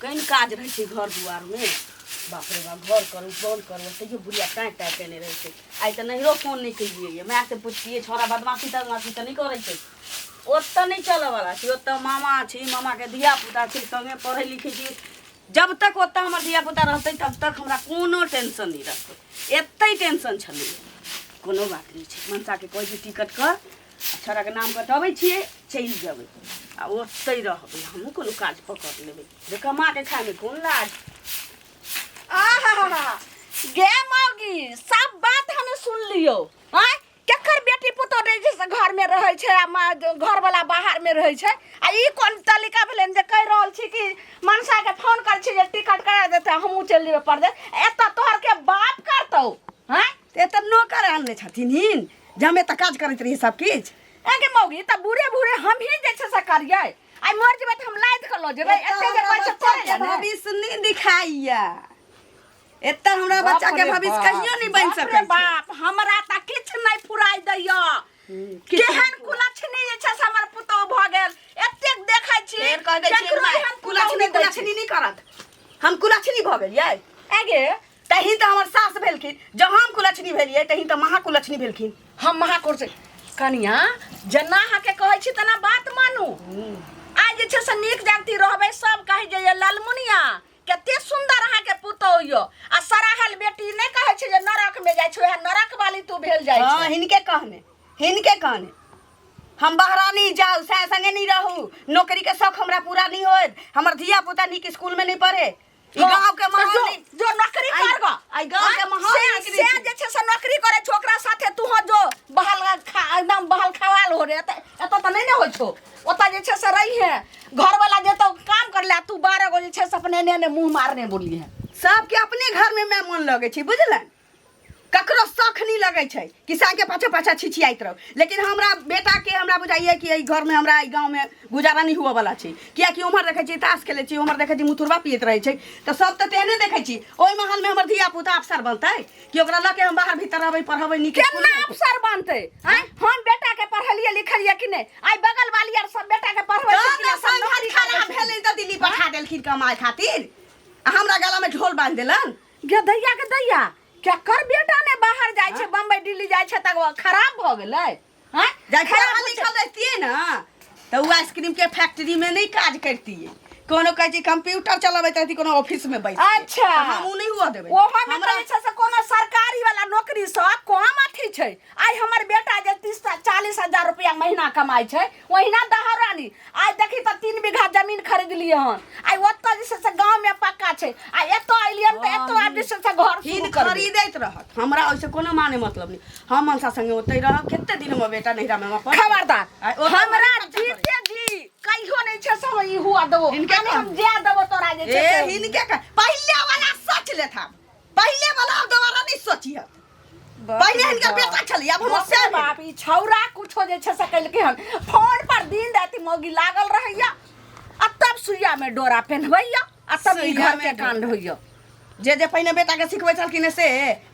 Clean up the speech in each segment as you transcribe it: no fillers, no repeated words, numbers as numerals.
कहीं काज रहे छे घर दुआर में बाप रे बाप घर करूँ बंद करूँ तैयो बुढ़िया टाँट टाँट केने रहे छे आई तो नहिरो फोन नहीं करिए मैं से पूछिए छोरा बदमाशी तदमाशी तो नहीं करे छे ओत्ता नहीं चले वाला छे ओत्ता मामा छी मामा के धिया पुता छी संगे पढ़े लिखे छी जब तक ओत्ता हमर धिया पुता रहते तब तक हमरा कोनो टेंशन नहीं रहते एत्ते टेंशन छले कोनो बात नहीं छे मनसा के कोई भी टिकट कर छोरा के नाम कटबै छिए चल जबै आ ओत्ते रहबै हमहू कोनो काज पकड़ लेबै जे कमा के खाए में कोन लाज आहा गे मौगी सब बात हमें सुन लियो हैं केकर बेटी पुतो रे जैसे घर में रहे छे आ घर वाला बाहर में रहे छे आ ई कोन तरीका भेलन जे कह रहल छी कि मनसा के फोन कर छी जे टिकट करा देते हमहू चल जेबे पर दे एत तोहर के बाप करतौ हैं एत नौकर आनले छथिन हिन जमे त काज करैत रही सब किछ आगे मौगी त बूढ़े बूढ़े हम ही जे छे से करियै आई मर जेबे त हम लाद कर लो जेबे एते जे कोइ से करे भविष्य नहीं दिखाइया एत्ता हमरा बच्चा के भविष्य कहियो नहीं बन सकै बाप हमरा त किछ नहीं फुराई दैया केहन कुलछनी जे छै हमर पुतो भ गेल एतेक देखै छी फेर कह दै छी कुलछनी नहीं करत हम कुलछनी भ गेलियै आगे तही त हमर सास भेलखिन जब हम कुलछनी भेलियै तही त महा कुलछनी भेलखिन हम महाकुर से कनिया जना हा के कहै छी तना बात मानू आज जे छै से नीक जानती रहबै सब कहै जे लालमुनिया कते सुंदर अहा के पुतो यो आ सराहल बेटी नहीं कहै छै जे नरक में जाय छै नरक वाली तू भेल जाय छै हां हिनके कहने हम बहरानी जाऊ से संगे नहीं रहू नौकरी के शौक हमरा पूरा नहीं होत हमर धिया पुता नीक स्कूल में नहीं पढ़े ई गांव के माहौल जो नौकरी करगा आई गांव के माहौल से जे छै से नौकरी करे छोकरा साथे तू हो जो बहाल एकदम बहाल खवाल हो रे एत त नहीं ने होय छो ओता जे छै से रही है घर वाला जे तो काम कर ले तू 12 गो जे छै से अपने ने मुंह मारने बोली है सबके अपने घर में मैं मन लगे छी बुझलन ककरो शौक नहीं लगे छै किसान के पाछा पाछा छिछियाइत रहो लेकिन हमरा बेटा के हमरा बुझाइए कि ई घर में हमरा ई गांव में गुजारा नहीं हुआ वाला छै किया कि उमर देखे छी ताश खेले छी उमर देखे छी मुथुरबा पियत रहे छै तो सब त तेने देखे छी ओई महल में हमर धिया पुता अफसर बनतै कि ओकरा लके हम बाहर भीतर रहबै पढ़बै नी केना अफसर बनतै हैं हम बेटा के पढ़लिए लिखलिए कि नहीं आई बगल वाली यार सब बेटा के पढ़बै छै कि ना संघारी खराब भेलै त दिल्ली पठा देलखिन कमाए खातिर हमरा गला में ढोल बांध देलन गे दैया क्या कर बेटा ने बाहर जाय छे बम्बई दिल्ली जाय छे त खराब भ गेलै हैं जाय खराब लिखल रहतिए ना त वो आइसक्रीम के फैक्ट्री में नहीं काज करतिए कोनो कहै छी कंप्यूटर चलाबैत रहती कोनो ऑफिस में बैठ अच्छा हम उ नहीं हुआ देबै ओ हमरा छै से कोनो सरकारी वाला नौकरी स कम अथी छै आई हमर बेटा जे 30-40 रुपया महीना कमाई छै ओहिना दहरानी आई देखी त 3 बीघा जमीन खरीद लिए हन आई ओत्ता जे से गांव में पक्का छै आई एतो आइलियन त एतो आब जे से घर हिन खरीदैत रहत हमरा ओइसे कोनो माने मतलब नहीं हम मनसा संगे ओतै रहब केते दिन में बेटा नहिरा में अपन खबरदार हमरा जीते जी कहियो नहीं छै सब ई हुआ दबो हम जे दबो तोरा जे छै ए हिनके पहले वाला सोच ले था पहले वाला दोबारा नहीं सोचिए पहले इनका बेटा चली अब हम से बाप ई छौरा कुछो जे छै से कलके हन फोन पर दिन राति मोगी लागल रहैया आ तब सुइया में डोरा पहनबैया आ तब ई घर के कांड होइया जे पहिने बेटा के सिखबै छलखिन से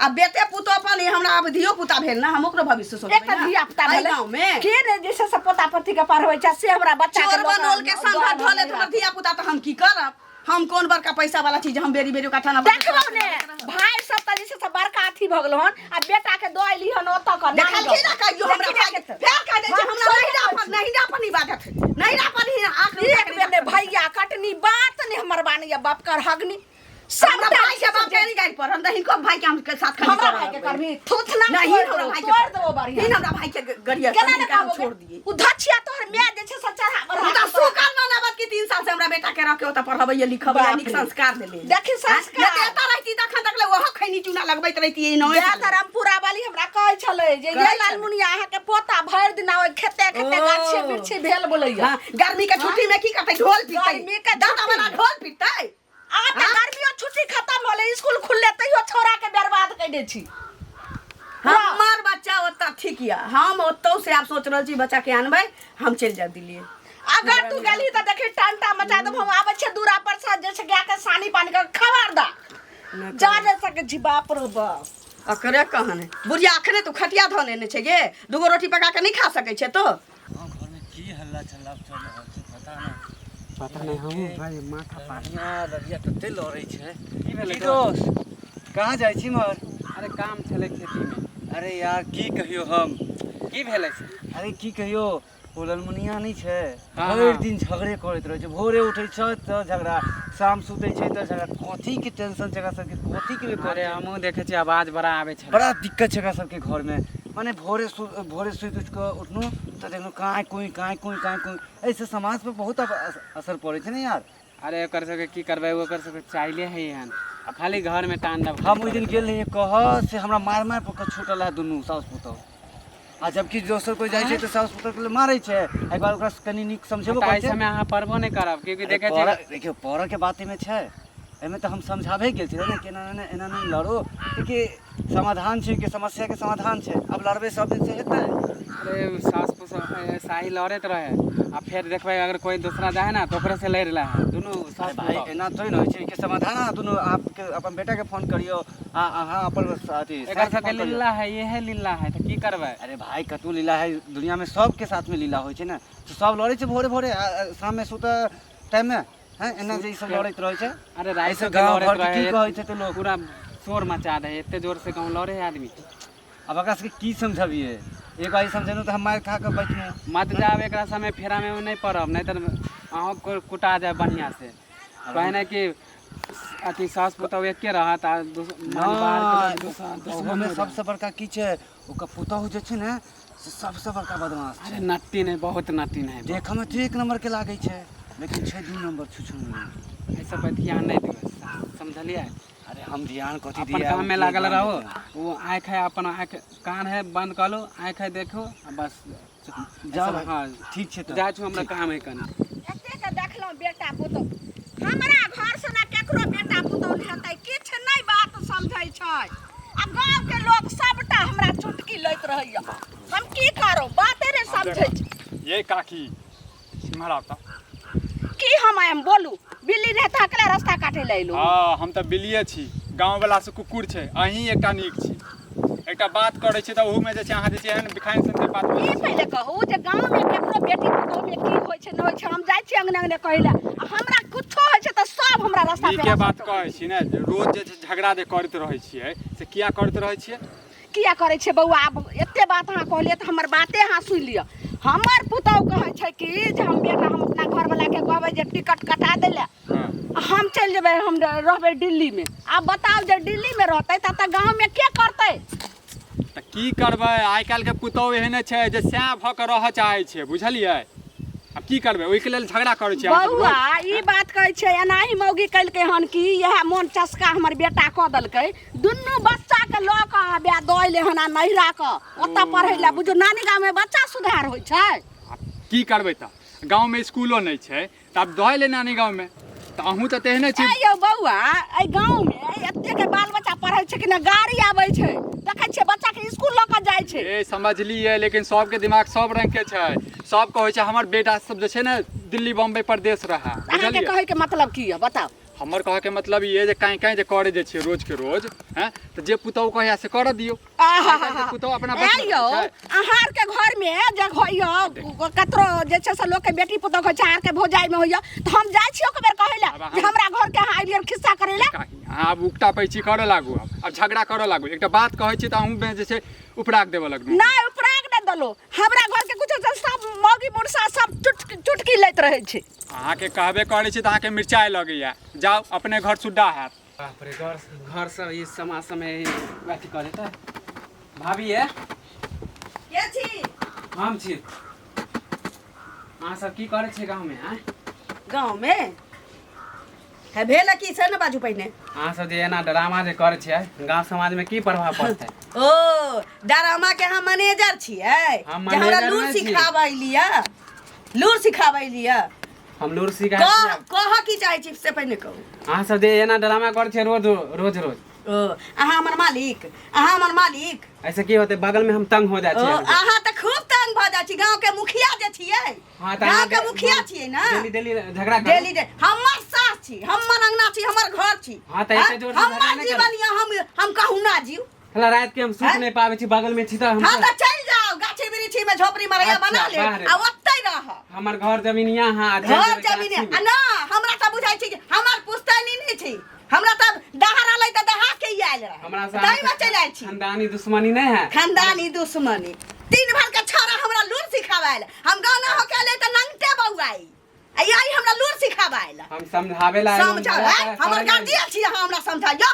आ बेटे पुतो अपन हमरा अब धियो पुता भेल ना हम ओकरो भविष्य सोचबै एक धिया पुता भेल गांव में के रे जैसे से पोता पति के पढ़बै छै से हमरा बच्चा के बनोल के संघा धले हमर धिया पुता त हम की करब हम कौन बड़का पैसा वाला चीज हम बेरी बेरी काठा ना देखबो ने भाई सब त जैसे से बड़का अथी भ गेल हन आ बेटा के दोइली हन ओत क देखल की ना कहियो हमरा भाई फेर कह दे हमरा नहीं अपनी बात है नहीं अपनी आखिरी एक बेर ने भैया कटनी बात ने हमर बानी बाप कर हगनी सब भाई के बाप के गाड़ी पर हम त हिनको भाई के हम के साथ खड़ी हमरा भाई के करबी थुथ ना नहीं हमरा भाई के छोड़ देबो बढ़िया नहीं हमरा भाई के गरिया हम छोड़ दिए उ धछिया तोहर मैं जे छै सचरा त सुकर मनावत की 3 साल से हमरा बेटा के रखे ओता पढ़बै लिखबै निक संस्कार देले देखि संस्कार एता रहती तखन तक ले ओहो खैनी चूना लगबैत रहती ई नय या धरमपुरा वाली हमरा कहै छलै जे ये लालमुनिया अहाँ के पोता भर दिन आवे खेते खेते गाछे बिरछे भेल बोलैया गर्मी के छुट्टी में की करतै ढोल पिटतै गर्मी के दादा वाला ढोल पिटतै आ त गर्मियों छुट्टी खत्म होले स्कूल खुलले तइयो छोरा के बर्बाद कर दे छी हमार बच्चा ओता ठीक या हम ओतौ से आप सोच रहल छी बच्चा के आनबै हम चल जा दिल्ली अगर तू गेली त देखि टंटा मचा दब हम आबै छै दूरा पर से जे छै गा के सानी पानी के खबरदार जा जा सके जी बाप रो बाप अकरे कहन है बुढ़िया अखने तू खटिया धो लेने छै गे दूगो रोटी पका के नहीं खा सकै छै तो घर में की हल्ला चल्ला चल रहा है पता नहीं पता नहीं हम भाई माथा पानिया लड़िया कते लड़ै छै की भेलै की दोस्त कहाँ जाइ छी मर अरे काम छले खेती में। अरे यार की कहियो हम की भेलै से? अरे की कहियो ओ ललमुनिया नहीं छै हाँ, भरि हाँ। दिन झगड़े करैत रहै छै भोरे उठै छै तऽ झगड़ा शाम सुतै छै तऽ झगड़ा कथी के टेंशन छै एकरा सबके कथी के लिए अरे हमहूँ देखे छी आवाज बड़ा आवे छै। बड़ा दिक्कत छै एकरा सबके घर में माने भोरे सुति उठ के उठनु तऽ देखनु काई ऐसे समाज पे बहुत असर पड़ै छै ने यार। अरे ओकर सबके की करबै ओकर सबके चाइले है हन खाली घर में तांडव। हम ओहि दिन गेल रहिए कह से हमरा मार मार पकड़ छूटल है दुनू साउस पुतौह आ जबकि दोसर कोई जाइ छै तऽ साउस पुतौह के मारै छै एक बार ओकरा कनी नीक समझेबो तो करै ऐसे छै। में अहाँ पढ़बो नहीं करब क्योंकि देखे छै देखियो पढ़ के बात में छै एमे तो हम समझाबे गेल छी ना कि एना नहीं लड़ो क्योंकि समाधान छै कि समस्या के समाधान छै अब लड़बे सब दिन से हेतै। अरे सास शाही लड़ैत रहे आ फिर देखबै अगर कोई दूसरा जाए ना तो ओकरे से लड़ रहा है दोनों सास भाई एना थोड़ी न होइ छै कि समाधान दुनू आपके अपन बेटा के फोन करियो अहाँ अपन अथी एकर सबके लीला है ये है लीला है तो की करबै? अरे भाई कतू लीला है दुनिया में सबके साथ में लीला होइ छै ना तो सब लड़ै छै भोरे भोरे शाम में सुत टाइम में हैं एना जे ई सब लड़ैत रहै छै। अरे रात ऐसे से गाँव लड़ैत घर के की रहे कहै छै तो लोग पूरा शोर मचा दे एते जोर से गाँव लड़े है आदमी। अब एकरा सबके की समझाबिए एक बार समझेनु तो हम मार खा के बैठनु मत जाब एकरा समय फेरा में नहीं पड़ब नहीं तो अहाँ को कुटा जाए बढ़िया से कहने कि अथी सास पुतौह एके रहत आ में सबसे बड़का की छै ओकर पुतौह जे छै ने से सबसे बड़का बदमाश छै। अरे नट्टी नहीं बहुत नट्टी नहीं देख में तो एक नंबर के लागे छै लेकिन छै 2 नंबर छुछु ऐसा पर ध्यान नहीं देबै समझलिए। अरे हम ध्यान कथी अपन दिया काम में लागल रहो वो आँख है अपन आँख कान है बंद कर लो आँख है देखो आ बस जाओ ऐसा, हाँ ठीक छै तो जा छु हमरा काम है कन एते के देखलौं बेटा पुतौह हमरा घर से ना केकरो बेटा पुतौह हेतै किछ नहीं बात समझै छै आ गांव के लोग सबटा हमरा चुटकी लैत रहैया हम की करो बाते रे समझै छै। ये काकी सिमहरा तो की हम आयम बोलू बिल्ली रे थकले रास्ता काटे ले एलू। हाँ हम तो बिलिये छी गाँव वाला से कुकुर छै अहीं एकटा नीक छी एकटा बात करे छी तऽ ओहू में जे छै अहाँ जे छै एहन बिखाइन सन के बात ई पहिले कहू जे गांव में केकरो बेटी पुतौह में की होय छै न होय छै हम जाइ छी अंगने अंगने कहैला हमरा कुछो होय छै तऽ सब हमरा रास्ता ई पे के बात कहै छी ने जे रोज जे छै झगड़ा जे करैत रहै छियै से किया करैत रहै छियै? किया करे छै बउआ आब एते बात अहाँ कहलिए तऽ हमर बाते अहाँ सुन लिअ। हमर पुतौह कहै छै कि जे हम बेटा हम अपना घर वाला के कहबै जे टिकट कटा देले हाँ। हम चलि जेबै हम रहबै दिल्ली में आब बताउ जे दिल्ली में रहतै तऽ गाँव में के करतै? तऽ की करबै आइ काल्हि के पुतौह एहने छै जे सैं भऽ कऽ रहऽ चाहै छै बुझलियै अब की करबै ओहि के लेल झगड़ा करै छियै अहाँ सब बउआ रोज। ई बात कहै छै एनाही मौगी कलकै हन कि यह मोन चस्का हमर बेटा कऽ देलकै दुनू बच्चा के लऽ कऽ आबे दौले हन आ नहिरा के ओतऽ पढ़ै लए बुझू नानी गाँव में बच्चा सुधार होइ छै। की करबै तऽ गाँव में स्कूलो नहीं छै तऽ आब दऽ ले नानी गाँव में तऽ अहूँ तऽ तेहने छी। यौ बउआ एहि गाँव में एते के बाल बच्चा पढ़ै छै कि ने गाड़ी आबै छै देखै छियै बच्चा के स्कूल लऽ कऽ जाइ छै। ए समझलिए लेकिन सबके दिमाग सब रंग के छै सब कहै छै हमर बेटा सब जे छै ने दिल्ली बम्बई प्रदेश रहा अहाँके बुझलिए। कहै के मतलब की है बताउ? हमर कहे के मतलब ये जे काई काई जे करे जे छै रोज के रोज हैं तो जे पुतौह कहे से कर दियो। आहा पुतौह अपना ए यौ अहार के घर में जे होइयो कतरो जे छै से लोग के बेटी पुतौह के चार के भोजाई में होइयो तो हम जाय छी ओकर बेर कहै ला जे हमरा घर के अहाँ आइलियर खिस्सा करै ला। अहाँ अब उकटा पैची करे लागू अब झगड़ा करे लागू एकटा बात कहै छी त अहूँ में जे छै उपराग देबे लगू। नहीं उपराग न दलो हमरा घर के कुछ सब मौगी मुरसा सब चुटकी लैत रहे छै। अहाँ के कहबे करे छी त अहाँ के मिर्चाई लगैया जाओ अपने घर सुड्डा हैत। बाप रे घर सब इस समाज समय अथी करे त भाभी है के छी हम छी अहाँ सब की करे छै गाँव में हैं? गाँव में है भेल की से न बाजू पहिने अहाँ सब जे एना ड्रामा जे करे छै गाँव समाज में की प्रभाव पड़तै? ओ डरामा के हम मैनेजर छियै हम जे हमरा मैनेजर लूर नहि छी। सिखाबै लिया लूर सिखाबै लिया हम लूर सिखा कह की चाहै छी से पहिने कहू। अहाँ सब जे एना ड्रामा करे छै रोज रोज रोज ओ अहाँ हमर मालिक अहाँ हमर मालिक ऐसे की होते बगल में हम तंग हो जाए ओ छियै। अहाँ तऽ खूब तंग भऽ जाइ छी गाँव के मुखिया जे छियै हाँ, तऽ गाँव अहाँ के मुखिया छियै ना डेली डेली झगड़ा करू। डेली डे हमर सास छी हमर अंगना छी हमर घर छी हाँ, तऽ एते जोर से झगड़ा हमर नहि जीवन या हम कहूँ ना जीव हला रात के हम सुत हैं? नहीं पावे छी बगल में छी त हम हाँ तो चल जाओ गाछी वृक्षी में झोपड़ी मरैया अच्छा, बना ले बाहरे। आ ओतै रह हमर घर जमीन यहाँ घर जमीन आ ना हमरा त बुझाइ छै कि हमर पुश्तैनी नहीं छै हमरा त दहार आलै त दहा के ही आयल रहे हमरा से दही में चल आइ छी खानदानी दुश्मनी नहीं है। खानदानी दुश्मनी तीन भर के छोरा हमरा लूर सिखावाइल हम गाना हो के ले त नंगटे बउआई आई हमरा लूर सिखावाइल हम समझावे ला समझा हमर गार्जियन छी अहाँ हमरा समझाइयो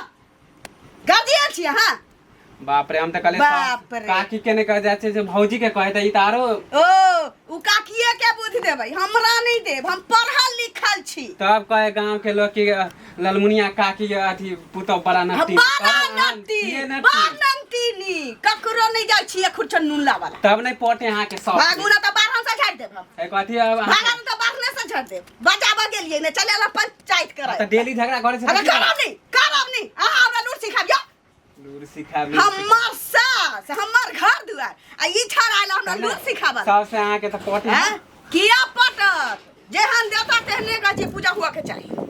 गार्जियन छी अहाँ बाप रे हम त कले बाप रे। काकी के ने कह जाय छै जे भौजी के कहे त ई तारो ओ उ काकिए के बुद्धि देबै हमरा नहीं देब हम पढ़ल लिखल छी तब कहे गांव के लोग की ललमुनिया काकी अथी पुतो बड़ा नटी बड़ा नंगटीनी ककरो नहीं जाइ छी खुरचन नुनला वाला तब नहीं पोटे यहाँ के सब भागू ना त बाहर से झाड़ देब हम एक अथी अब भागू ना त बाहर से झाड़ देब बचावा गेलिए ने चले ला पंचायत करे त डेली झगड़ा करे छै अरे करब नहीं अहाँ हमरा लूर सिखाबियो लूर सिखाबी हमर सास हमर घर दुआर आ ई छड़ आइल हमरा लूर सिखाबल सबसे अहाँ के त पोटे हैं किया पटत जेहन देवता तेहने का जी पूजा हुआ के चाहिए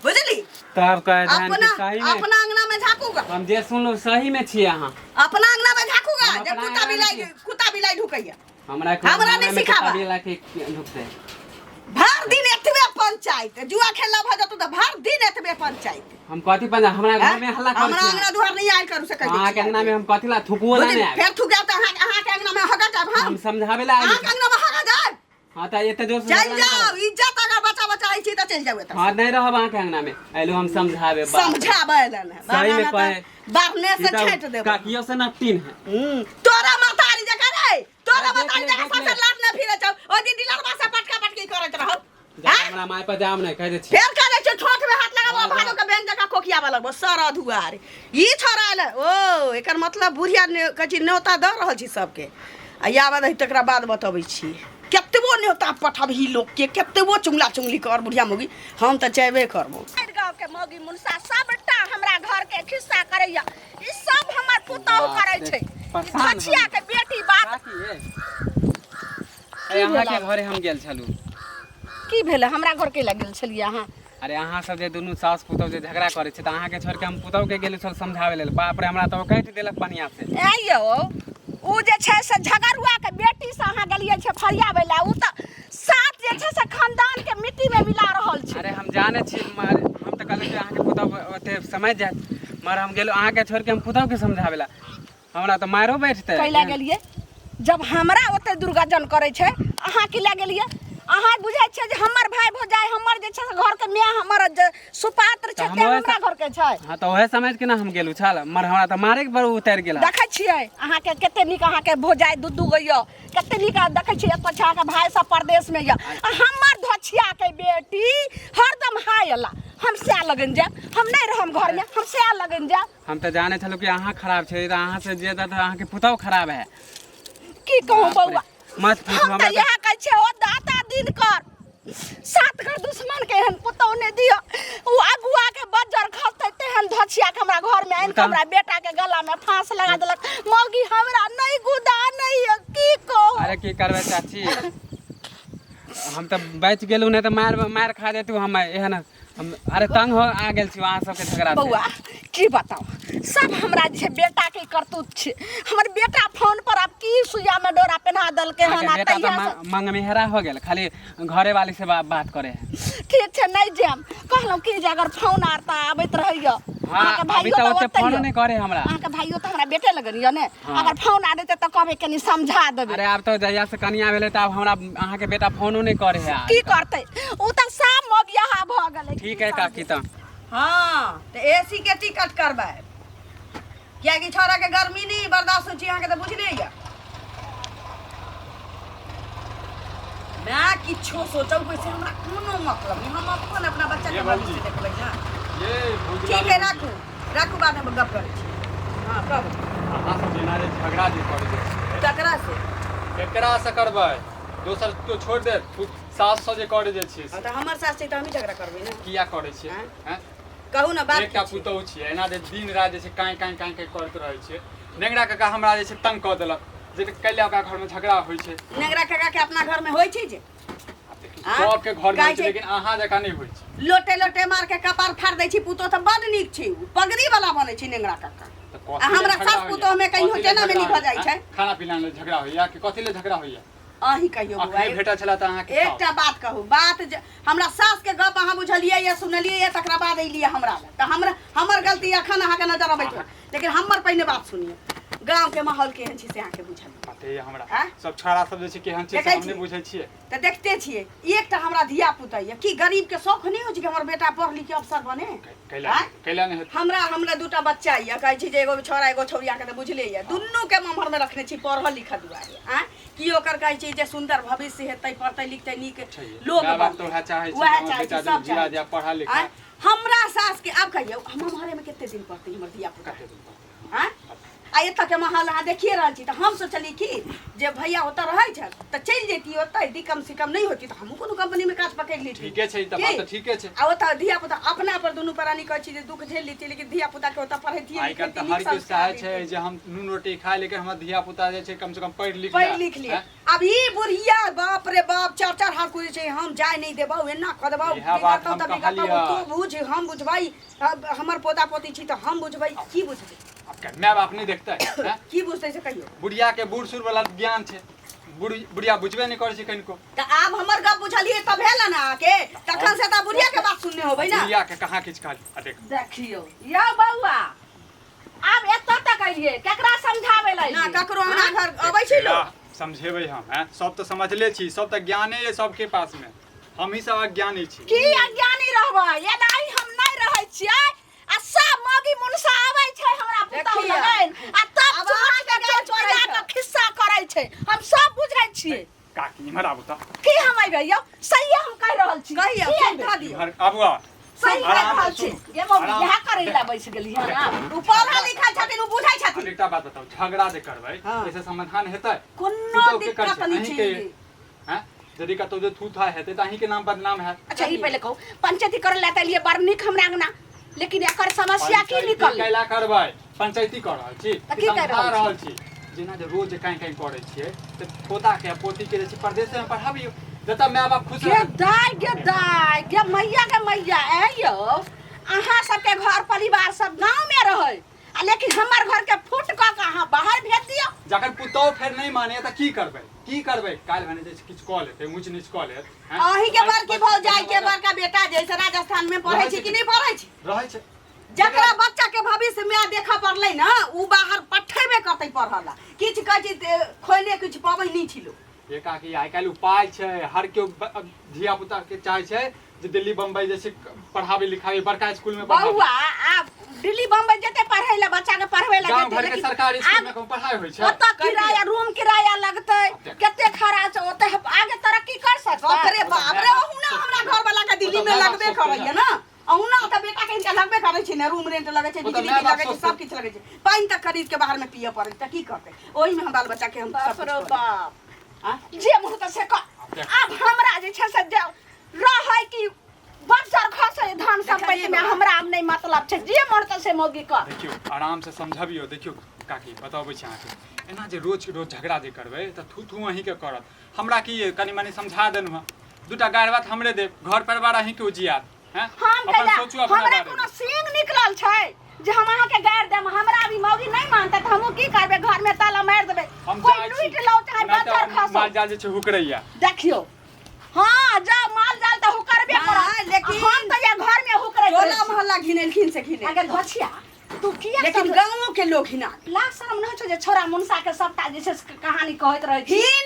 बुझली तब कहे ध्यान अपना के सही में अपना अंगना में झाँकूगा हम जे सुनलो सही में छिए अहाँ अपना अंगना में झाँकूगा हम जब अपना अंगना में कुत्ता बिलाई ढुकैया हमरा नहीं सिखाबा। ढुकते भर दिन एतबे पंचायत जुआ खेला भ जतु त भर दिन एतबे पंचायत हम कथी पंजा हमरा घर में हल्ला हमरा कर अंगना दुआर नहीं आयल करू सकै अहाँ के अंगना में हम कथी ला थुकुओ ला नहीं फिर थुका त अहाँ के अंगना में हगा जाब हम समझावे ला अहाँ के अंगना में हगा जाब हां त एते जोर से चल जाओ इज्जत अगर बचा बचा आई छी त चल जाओ एत हां नहीं रहब अहाँ के अंगना में आइलो हम समझावे समझाबेलन सही में कहे बारने से छाट देब काकियो से नटीन है तोरा मातारी जका रे तोरा मातारी जका सबसे लाड न फिरे छौ ओ दिन डिलरवा से पटका पटकी करत रहौ हमरा माय पर जाम नहीं कह दे छी फेर करे छ ठोठ में हाथ लगाबो भालो के बेन जका कोकियाबा लगबो सर अधुआर ई छोरा ले ओ एकर मतलब बुढ़िया ने कछि न्योता द रहल छी सबके आ याबा दही तकरा बाद बतबै छी केतबो न्योता पठबही लोग के केतबो चुंगला चुंगली कर बुढ़िया मोगी हम त चाहबे करबो गांव के मोगी मुनसा सबटा हमरा घर के खिस्सा करैया ई सब हमर पुतहु करै छै छछिया के बेटी बात अहाँ के घरे हम गेल छलू की भेले हमरा घर के लग गेल छलिए अहाँ अरे अहाँ सब जे दुनू सास पुतौह जे झगड़ा करे छै त अहाँ के छोड़ के हम पुतौह के गेल छल समझावे लेल बाप रे हमरा त कहि देलक बढ़िया से आइयो उ जे छै से झगड़ुआ के बेटी से अहाँ गेलिए छै फरियावे ला उ त साथ जे छै से खानदान के मिट्टी में मिला रहल छै अरे हम जाने छी हम त कहले कि अहाँ के पुतौह ओते समझ जात मगर हम गेलो अहाँ के छोड़ के हम पुतौह के समझावे ला हमरा त मारो बैठते कैला गेलिए जब हमरा ओते दुर्गाजन करे छै अहाँ की ला गेलिए अहाँ बुझाइ छै जे हमर भाई भौजाई हमर जे छै से घर के माय हमर सुपात्र छै ते हमरा घर के छै हां त ओहे समझ के ना हम गेलु छल मर हमरा त मारे के पर उतार गेला देखै छियै अहाँ के कते नीक अहाँ के भौजाई दुदू गइयो कते नीक देखै छियै एत छा के भाई सब परदेश में य हमर धछिया के बेटी हरदम हायला हम से लगन जा हम नहीं रहम घर में हम से लगन जा हम त जाने छलु कि अहाँ खराब छै त अहाँ से ज्यादा त अहाँ के पुतौह खराब है की कहूं बउआ मत पूछ हम त यह कहै छै ओ दाता दिन कर सात घर दुश्मन के हन पुतौ ने दियो उ अगुआ के बज्जर खसते तेहन धछिया के हमरा घर में आइन के हमरा बेटा के गला में फांस लगा देलक मौगी हमरा नहीं गुदा नहीं की कहू अरे की करबे चाची हम त बच गेलु नहीं त मार खा देतु हम एहन हम अरे तंग हो आ गेल छी वहां सब के झगड़ा से बउआ की बताओ सब हमरा जे बेटा के करतूत छै हमर बेटा फोन पर अब की सुइया में डोरा पहना दल के हन आ बेटा त मंग में हेरा हो गेल खाली घरे वाली से बात करे ठीक छै नहीं जेम कहलौ कि जे अगर फोन आरता आबैत रहियो हां अभी त ओते फोन नहीं करे हमरा अहाँ के भाइयो त हमरा बेटे लगन यो ने अगर फोन आ देते त कहबे कनी समझा देबे अरे अब तो जहिया से कनिया भेले त अब हमरा अहाँ के बेटा फोनो नहीं करे है की करते उ त सब मोगिया भ गेलै ठीक है काकी त हां त एसी के टिकट करबै क्या कि छोरा के गर्मी नहीं बर्दाश्त होची अहाँ के त बुझले या मैं किछो सोचौ कैसे हमरा कोनो मतलब नहीं हम अपन अपना बच्चा के भविष्य देखबै ना ये ठीक है राखू बाद में गप करै छी हां कब अहाँ सब जेना रे झगड़ा जे करे छै ककरा से केकरा से करबै दोसर तो छोड़ दे सास से जे करे जे छी त हमर सास छै त हम ही झगड़ा करबै ना किया करे छी हैं कहू ना बात एकटा पुतौह छियै एना जे दिन रात जे छै काई करैत रहै छै नेंगरा काका हमरा जे छै तंग क देलक जे कैले ओकरा घर में झगड़ा होइ छै नेंगरा काका के अपना घर में होय छै जे सबके घर में छै लेकिन अहाँ जका नहीं होइ छै लोटे लोटे मार के कपार फाड़ दै छी पुतो त बड नीक छै पगड़ी वाला बनै छै नेंगरा काका त हमरा सास पुतोह में कहीं होते ना में निभ जाइ छै। खाना पीना ले झगड़ा होइया कि कथि ले झगड़ा होइया? अही कहियो बउआ अखने भेटा छला त अहाँ के एकटा बात कहू, बात हमरा सास के गप अहाँ बुझलियै या सुनलियै या तकरा बाद एलियै हमरा लग त हमर गलती अखन अहाँ के नजर अबै छै, लेकिन हमर पहिने बात सुनिए। गांव के माहौल केहन छै से अहाँ के बुझल बाते हमरा आँ? सब छौड़ा सब जे छै केहन छै से हम नहि बुझै छियै। त देखते छियै एकटा हमरा धिया पुता ये की गरीब के शौक नहीं हो छै कि हमर बेटा पढ़ लिख के अफसर बने। कैला नहीं हेतै? हमरा दूटा बच्चा ये कहै छी जे एगो छोरा एगो छौरिया के त बुझले ये, दुन्नू के ममहर में रखने छी पढ़ल लिखल दुआरे। आ की ओकर कहै छी जे सुंदर भविष्य हेतै, पढ़तै लिखतै नीक लोग बात तो चाहै छै वह कि चाहै बेटा छै सब जिया जा पढ़ा लिखा। हमरा सास के अब कहियो हम हमारे में कितने दिन पढ़ते हमर धिया पुता। हां आ एत के महल अहाँ देखिए रहल छी त हम सोचली कि जे भैया ओत रहै छ त चल जेती ओतै दिकम सिकम नहीं होती त हम कोनो कंपनी में काज पकड़ लेती। ठीके छै त बात त ठीके छै। आ ओत धिया पुता अपना पर दुनू प्राणी कहै छी जे दुख झेल लेती, लेकिन धिया पुता के ओत पढ़ैती आइ काल्हि त हर कोई चाहै छै जे हम नून रोटी खाए, लेकिन हमर धिया पुता जे छै कम से कम पढ़ लिख ले। अब ई बुढ़िया बाप रे बाप चार हाथ कुछ छै हम जाय नहीं देबौ, एना क देबौ, बिगड़तौ त बिगड़तौ, तू बुझ हम बुझबै, हमर पोता पोती छी त हम बुझबै, की बुझबै? अब माय बाप नहीं देखता है की बुझतै से कहियो? बुढ़िया के बूढ़ सूढ़ वाला ज्ञान छै, बुढ़िया बुझबे नहीं करे छै कनिको। त आब हमर गप बुझलिए त भेल ना आके, तखन से त बुढ़िया के बात सुनने होबै ना। बुढ़िया के कहां किछ काल देख देखियो या बउआ आब एतऽ तक अइए केकरा समझावे लै ना ककरो हमरा घर अबै छै लोग समझेबै हम हैं? सब तो समझले छी, सब तो ज्ञाने है सबके पास में, हम ही सब अज्ञानी छी। की अज्ञानी रहबै? एनाही हम नहीं रहै छियै आ सब मौगी मुनसा आबै छै हमरा पुतौ लगन आ तब चोरा के चोरा के खिस्सा करै छै, हम सब बुझै छियै। काकी इमहर आबू त की हम अइबै यौ? सही हम कह रहल छी, कहियो की उठा दियो। इमहर आबू आ सही कह आराम रहल से छी। सुनू। ये मौगी यहाँ करै ला बैस गेली है ना। उ पढ़ा लिखा छथिन, उ बुझै अब छथिन। एकटा बात बताओ, झगड़ा जे करबै हाँ। ऐसे समाधान हेतै? कोनो पुतौह के कर दिक्कत छै, नहीं अहीं छै। के हैं? यदि कतौ जे थू था हेतै त अहीं के नाम बदनाम हैत। अच्छा ई पहले कहू पंचायती करे ला तलिए बड़ नीक हमरा अंगना, लेकिन एकर समस्या की निकल? कैला करबै? पंचायती कर रहल छी, त की कर समझा रहल रहल छी। जेना जे रोज काई काई करै छियै त पोता के पोती के जे छै परदेश में पढ़ाबियो, जतऽ माय बाप खुश गे रहत। दाई गे मैया के मैया ए यौ अहाँ सबके घर परिवार सब गांव में रहै आ लेकिन हमर घर के फुट क के अहाँ बाहर भेज दियौ। जखन पुतौह फेर नहीं माने त की करबै? की करबै? काल्हि भने जे किछु कऽ लेतै, ऊँच नीच कऽ लेत। हैं? अहीं के बड़की भौजाई के बड़का बेटा जैसे राजस्थान में पढ़ै छी कि नहीं पढ़ै छी? रहै छै जकरा बच्चा के भविष्य में देखा पड़लै ना उ बाहर पठेबे करतै पढ़ला, किछ कहै छी खोइने किछ पाबै नहीं छिलो। ये काकी आइ काल्हि उपाय छै, हर केओ धिया पुता के चाहे छै जे दिल्ली बम्बई जैसे पढ़ाबे लिखाबे बड़का स्कूल में पढ़ाबे। बउआ आब दिल्ली बम्बई जते पढ़ै ला बच्चा के पढ़बै ला गांव जेतै, भर के लेकिन सरकारी स्कूल में कहूं पढ़ाई होय छै? ओतऽ किराया रूम किराया लगतै, कते खर्च ओतऽ आगे तरक्की कर सकतै। अरे बाप रे ओहुना हमरा घर वाला के दिल्ली में लगबे करैया ना। अहुना त बेटा के इनका लगबे करै छै ना, रूम रेंट लगै छै, बिजली बिल लगै छै, सब किछ लगै छै, पानी तक खरीद के बाहर में पिए पड़ै त की करतै? ओही में हम बाल बच्चा के हम बाप रे बाप हां जे मुँह त से अब हमरा जे छै से रहै कि बच्चर खसे धान संपत्ति में हमरा अब नहीं मतलब छै, जे मन त से मौगी कर। देखियो आराम से समझाबियो। देखियो काकी बताबै छी अहाँके, एना जे रोज रोज झगड़ा जे करबै त थू थू अहीं के करत। हमरा की कनी मनी समझा देनु हँ, दूटा गारि बात हमरे देब, घर परिवार अहीं के उजियात हैं? हम अपन कहिया सोचू अपना हमरा बारे कोनो में। सींग निकलल छै जे हम अहाँ के गारि देम? हमरा अभी मौगी नहीं मानते त हमहू की करबे? घर में ताला मार देबे, हम कोई जाइ लूट छी, लो चाहे ओना तऽ बच्चर खसो। माल जाल जे छै हुकरैया। देखियो हाँ जा माल जाल त हुकरबे हाँ, करत, लेकिन हम त ये घर में हुकरै टोला मोहल्ला घिनेलखिन से घिने, आगे घछिया तू किया लेकिन गांवों के लोग हिना लाज शरम न हो जे छोरा मुनसा के सबटा जे छै कहानी कहैत रहै छी। हिन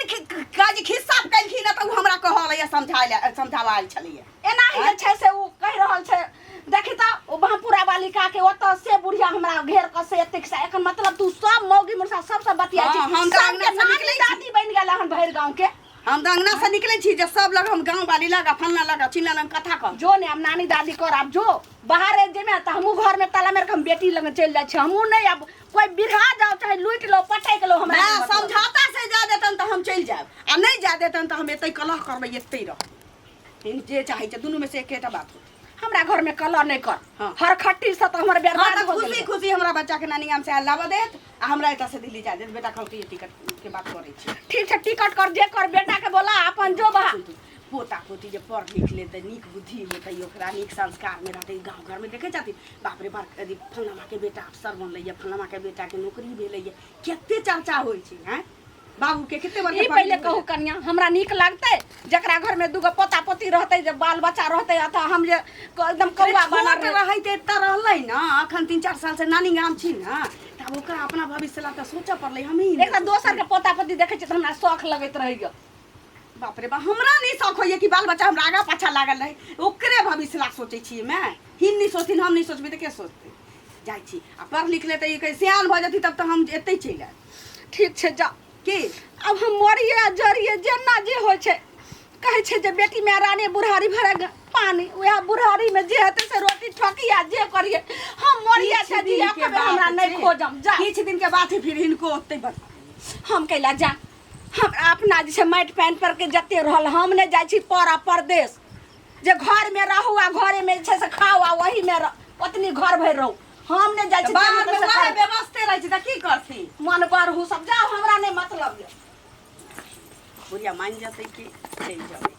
काज खिस्सा कलखिन त उ हमरा कहल या समझावा छलिए। एना ही जे छै से उ कहि रहल छै, देखि त ओ बहुपुरा बालिका के ओतऽ से बुढ़िया हमरा घेर क से एतेक से, एकर मतलब तू सब मौगी मुनसा सब बतिया छी। हाँ, हम त सबके अंगना से नानी निकलै छी। दादी बनि गेल हन भरि गांव के। हम त अंगना से निकले छी जे सब लग हम गांव वाली लगा फलना लगा चिल्ला लग कथा कह जो ने हम नानी दादी कर अब जो बाहर जेमे त हमहू घर में ताला मेर हम बेटी लग चल जाय छी, हमहू नहीं अब कोई बिरहा जाओ चाहे लूट लो पटक लो हमरा मैं समझौता से जा देतन त हम चल जाब, आ नहीं जा देतन त हम एतै कलह करबै, एतै रह। इन जे चाहे छै दुनू में से एकेटा बात हो। हमरा घर में कलह नहीं कर। हाँ। हर खट्टी से तो हमर बर्बाद हाँ, हो खुशी गेलै। खुशी हमरा बच्चा के नानी गाम से लावा देत आ हमरा एता से दिल्ली जा देत। बेटा कहलकै टिकट के बात करै छी। ठीक है टिकट कर जे कर बेटा के बोला अपन जो बहा पोता पोती जे पढ़ लिख लेते नीक बुद्धि होते ओकरा नीक संस्कार में रहते गाँव घर में देखे जाती बाप रे बाप यदि फलामा के बेटा अफसर बनलै फलामा के बेटा के नौकरी भेलै केते चर्चा होइ छै हैं बाबू के केते बड़का ई पहले कहू कन्या हमरा नीक लागतै जकरा घर में दूगो पोता पोती रहतै जे बाल बच्चा रहतै अतः हम जे एकदम कौआ बना रहै ते एतऽ रहलै ना अखन 3-4 साल से नानी गाम छी ना तब ओकरा अपना भविष्य ला तऽ सोचऽ पड़लै हमही एकटा दोसर के पोता पोती देखै छियै तऽ हमरा शौक लगैत रहैया बाप रे बा हमरा नहीं शौक होइए कि बाल बच्चा हमरा आगा पाछा लागल रहे ओकरे भविष्य ला सोचै छियै मैं हिन नहीं सोचथिन हम नहीं सोचबै तऽ के सोचतै जाइ छी आ पढ़ लिख लेतै ई सियान भऽ जति तब तऽ हम एतै चलि आयब ठीक छै जा की अब हम मरिए जरिए जेना जे होइ छै कहै छै जे बेटी में रानी बुढ़ारी भरे पानी वह बुढ़ारी में जे हेतै से रोटी ठोकिया जे करिए हम मरिए छै जी कबे हमरा नहीं खोजम जा किछ दिन के बाद फिर हिनको ओतै बता हम कैला जा हम अपना जे छै माटि पानि पर के जते रहल हम ने जाइ छी परा परदेश जे घर में रहू आ घरे में छै से खाओ आ वही में ओतनी घर भरि रहू हम ने जाइ छी बाहर में वही व्यवस्था रहै छै तऽ की करथि मन पर हूँ सब जाओ हमरा नहीं मतलब ये बुढ़िया मान जतै कि चलि जाबै